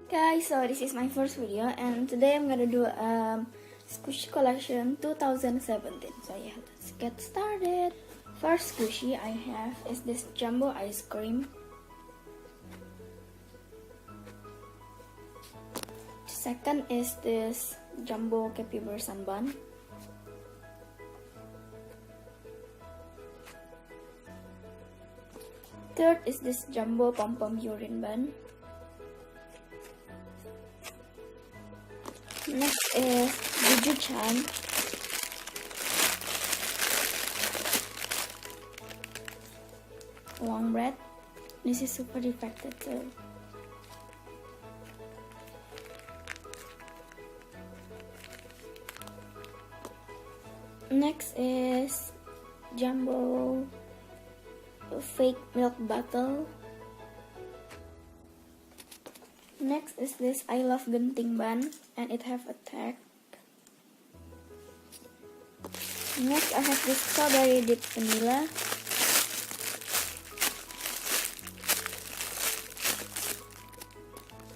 Guys, so this is my first video and today I'm gonna do Squishy collection 2017. So yeah, let's get started. First squishy I have is this jumbo ice cream. Second is this jumbo capybara bun. Third is this jumbo pom pom urine bun. Next is Juju-chan. Long bread. This is super defected too. Next is jumbo fake milk bottle. Next is this I love genting bun and it have a tag. Next I have this strawberry dip vanilla.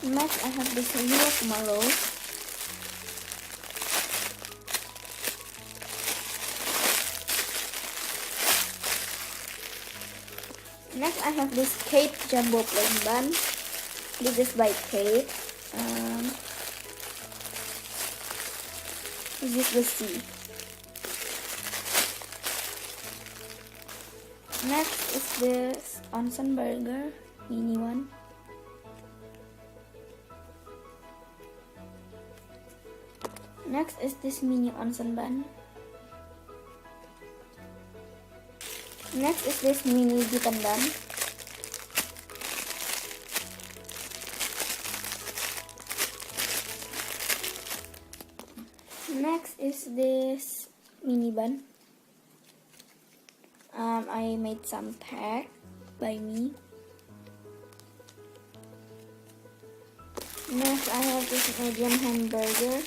Next I have this milk mallow. Next I have this Kate jumbo plain bun. This is by Kate. This is the C. Next is this onsen burger, mini one. Next is this mini onsen bun. Next is this mini chicken bun. Next is this mini bun. I made some tag by me. Next I have this medium hamburger.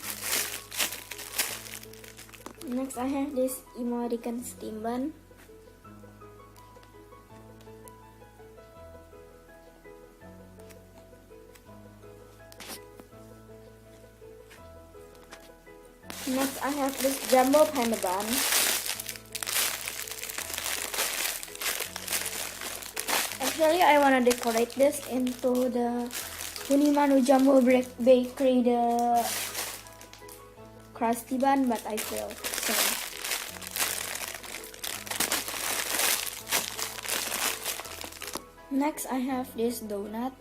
Next I have this American steam bun. Next I have this jumbo panda bun. Actually I wanna decorate this into the Hunimanu Jumbo Bakery, the crusty bun, but I failed. So next I have this donut.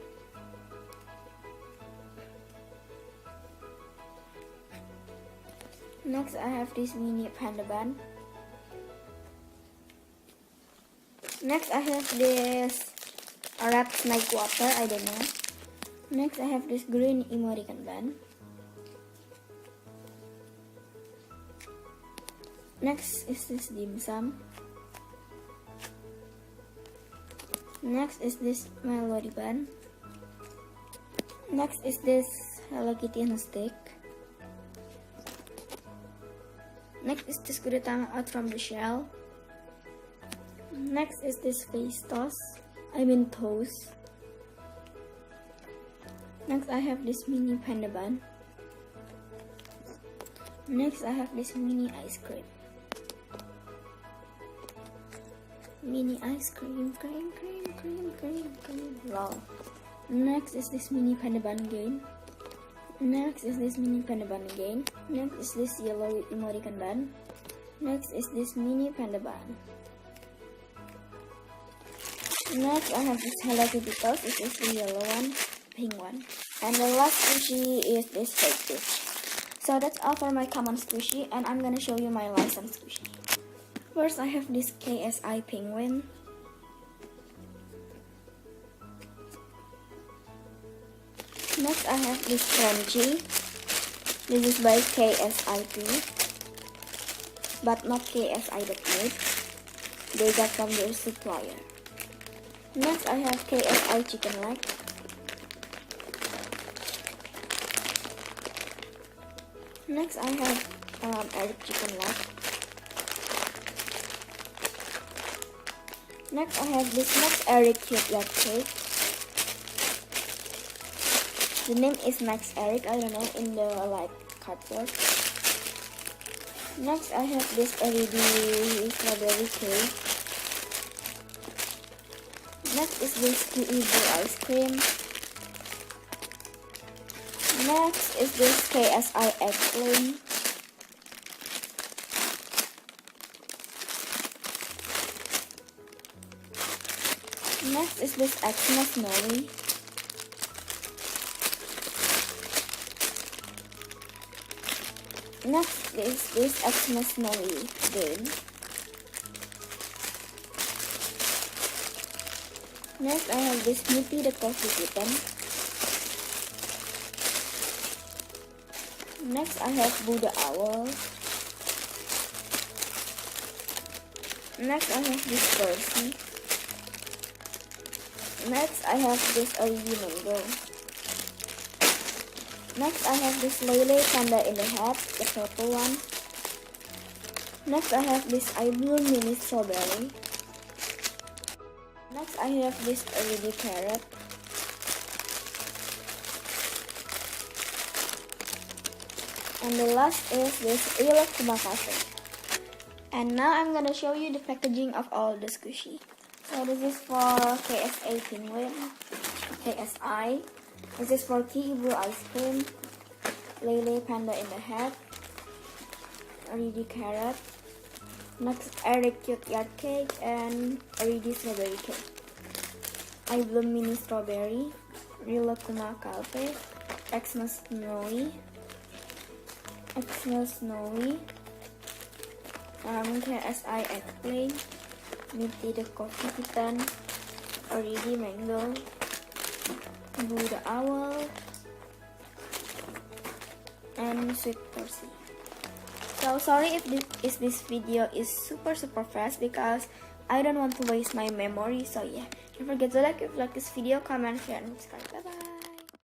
Next I have this mini panda bun. Next I have this Arab snake water, I don't know. Next I have this green American bun. Next is this dim sum. Next is this melody bun. Next is this Hello Kitty on a stick. Next is this gudetama out from the shell. Next is this face toast. Next I have this mini panda bun. Next I have this mini ice cream. Mini ice cream, cream. Wow. Next is this mini panda bun again. Next is this mini panda bun again. Next is this yellow American bun. Next is this mini panda bun. Next I have this Hello Kitty toast. This is the yellow one, pink one. And the last squishy is this fake fish. So that's all for my common squishy, and I'm gonna show you my licensed squishy. First I have this KSI penguin. Next I have this crunchy. This is by KSIP, but not KSI.made. They got from their supplier. Next I have KSI chicken leg. Next I have Eric chicken leg. Next I have this Max Eric cute lab cake. The name is Max Eric. I don't know, in the like cardboard. Next, I have this LED strawberry cake. Next is this QE Blue ice cream. Next is this KSI egg cream. Next is this Xmas Snowy. Next is this Xmas Snowy game. Next, I have this Snoopy the Coffee Kitten. Next, I have Boo the Owl. Next, I have this Percy. Next, I have this LED mango. Next, I have this Lele Panda in the hat, the purple one. Next, I have this I Bloom mini strawberry. Next, I have this LED carrot. And the last is this Real Kumakase. And now I'm gonna show you the packaging of all the squishy. So this is for KSA Penguin, KSI. This is for Key Blue Ice Cream, Lele Panda in the Hat, LED Carrot, next Eric Cute Yard Cake, and LED Strawberry Cake. I Bloom Mini Strawberry, Real Kuma Calpe, Xmas Snowy, KSI Eggplay, Nifty the Coffee Kitten, LED Mango, Boo the Owl, and Sweet Percy. So sorry if this video is super fast because I don't want to waste my memory. So yeah, don't forget to like if you like this video, comment, share, and subscribe. Bye bye.